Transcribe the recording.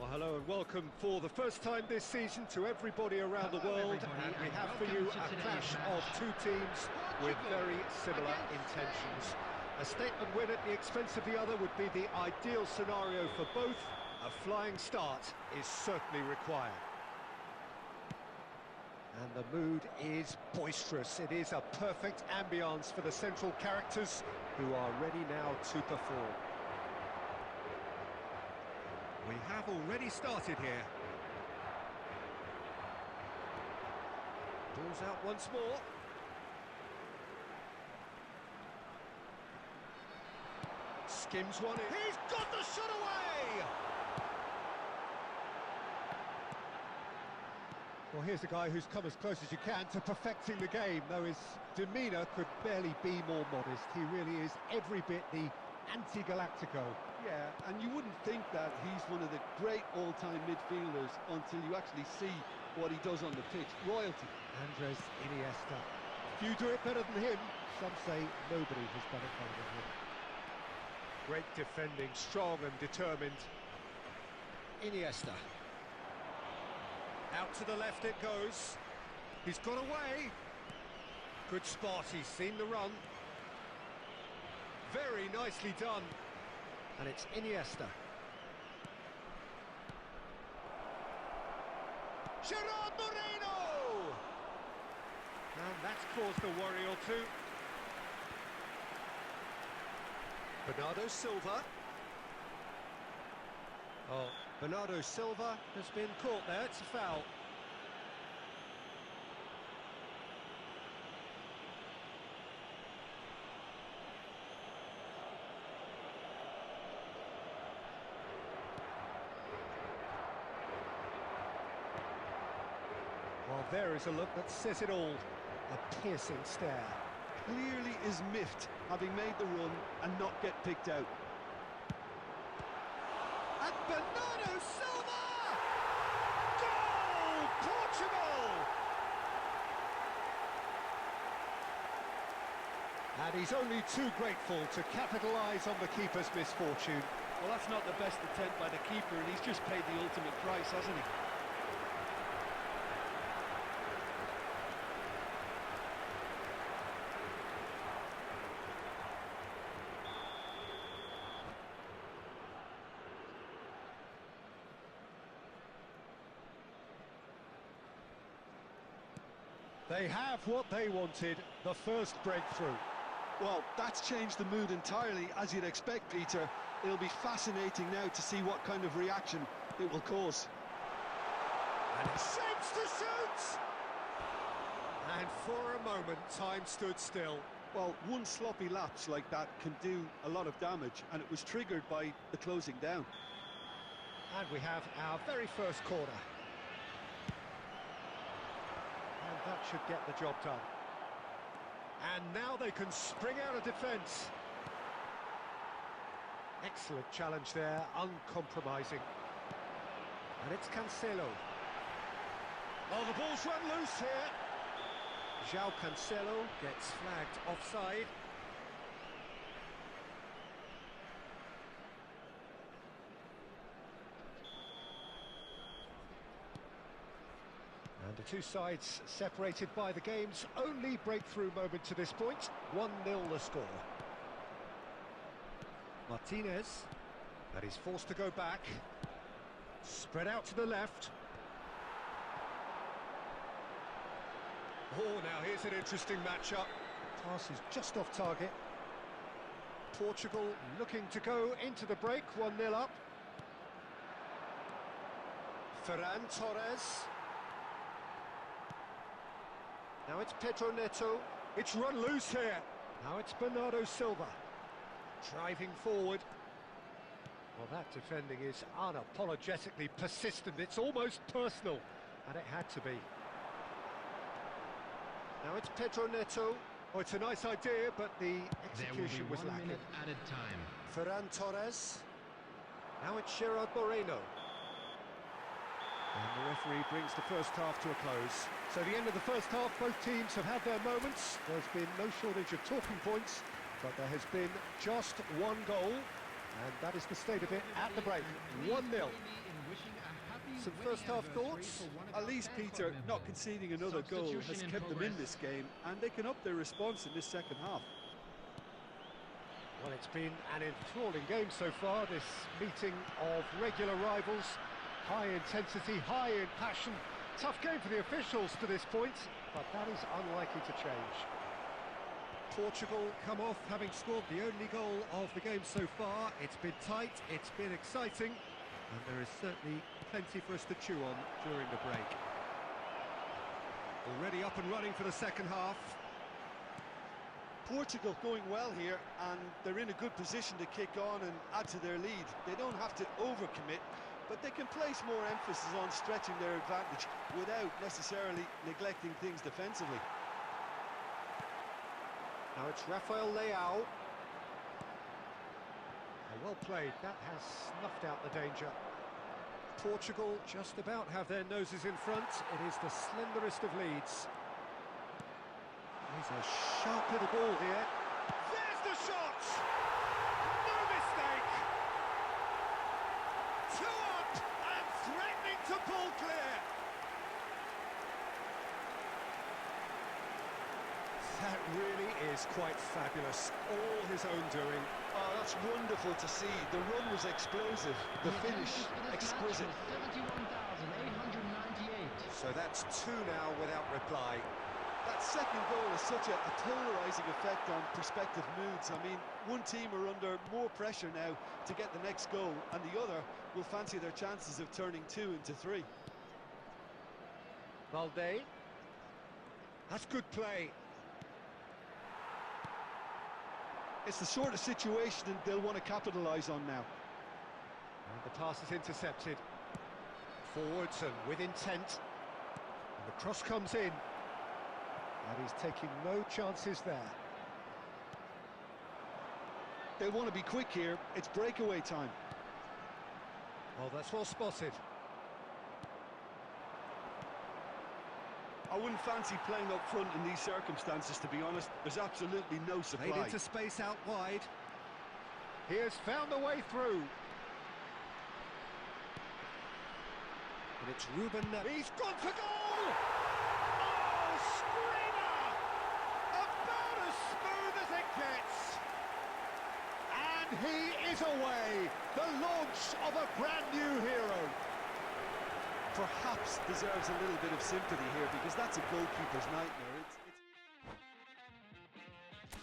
Well, hello and welcome for the first time this season to everybody around the world, and we have for you a clash of two teams with very similar intentions. A statement win at the expense of the other would be the ideal scenario for both. A flying start is certainly required. And the mood is boisterous. It is a perfect ambience for the central characters who are ready now to perform. We have already started here. Ball's out once more. Skims one in. He's got the shot away! Well, here's a guy who's come as close as you can to perfecting the game, though his demeanour could barely be more modest. He really is every bit the anti-Galactico. Yeah, and you wouldn't think that he's one of the great all-time midfielders until you actually see what he does on the pitch. Royalty. Andres Iniesta. Few do it better than him. Some say nobody has done it better than him. Great defending, strong and determined. Iniesta. Out to the left it goes. He's got away. Good spot, he's seen the run. Very nicely done. And it's Iniesta. Gerard Moreno! And that's caused a worry or two. Bernardo Silva. Oh, Bernardo Silva has been caught there, it's a foul. Well, there is a look that says it all. A piercing stare. Clearly is miffed, having made the run and not get picked out. And Bernardo Silva! Goal! Portugal! And he's only too grateful to capitalise on the keeper's misfortune. Well, that's not the best attempt by the keeper, and he's just paid the ultimate price, hasn't he? They have what they wanted, the first breakthrough. Well, that's changed the mood entirely, as you'd expect, Peter. It'll be fascinating now to see what kind of reaction it will cause. And he shapes to shoot! And for a moment, time stood still. Well, one sloppy lapse like that can do a lot of damage, and it was triggered by the closing down. And we have our very first corner. And that should get the job done. And now they can spring out of defence. Excellent challenge there, uncompromising. And it's Cancelo. Oh, the ball's run loose here. João Cancelo gets flagged offside. And the two sides separated by the game's only breakthrough moment to this point. 1-0 the score. Martinez, and he's forced to go back. Spread out to the left. Oh, now here's an interesting matchup. Pass is just off target. Portugal looking to go into the break, 1-0 up. Ferran Torres. Now it's Pedro Neto. It's run loose here. Now it's Bernardo Silva. Driving forward. Well, that defending is unapologetically persistent. It's almost personal. And it had to be. Now it's Pedro Neto. Oh, it's a nice idea, but the execution was lacking. 1 minute added time. Ferran Torres. Now it's Gerard Moreno. And the referee brings the first half to a close. So the end of the first half, both teams have had their moments. There's been no shortage of talking points, but there has been just one goal, and that is the state of it at the break. 1-0. Some first-half thoughts? At least, Peter, not conceding another goal has kept them in this game, and they can up their response in this second half. Well, it's been an enthralling game so far, this meeting of regular rivals. High intensity, high in passion. Tough game for the officials to this point, but that is unlikely to change. Portugal come off having scored the only goal of the game so far. It's been tight, it's been exciting, and there is certainly plenty for us to chew on during the break. Already up and running for the second half. Portugal going well here, and they're in a good position to kick on and add to their lead. They don't have to overcommit, but they can place more emphasis on stretching their advantage without necessarily neglecting things defensively. Now it's Rafael Leao. Well played, that has snuffed out the danger. Portugal just about have their noses in front. It is the slenderest of leads. There's a sharp little ball here. There's the shot! No mistake! 2 up and threatening to pull clear. That really is quite fabulous. All his own doing. Oh, that's wonderful to see. The run was explosive, the finish exquisite. 71,898. So that's 2 now without reply. That second goal has such a polarising effect on prospective moods. I mean, one team are under more pressure now to get the next goal, and the other will fancy their chances of turning 2 into 3. Valde. That's good play. It's the sort of situation that they'll want to capitalise on now. And the pass is intercepted. Forwards and with intent. And the cross comes in. And he's taking no chances there. They want to be quick here. It's breakaway time. Well, that's well spotted. I wouldn't fancy playing up front in these circumstances, to be honest. There's absolutely no supply. Played into space out wide. He has found a way through. And it's Ruben. He's gone for goal! Oh, screamer! About as smooth as it gets. And he is away. The launch of a brand new hero. Perhaps deserves a little bit of sympathy here, because that's a goalkeeper's nightmare.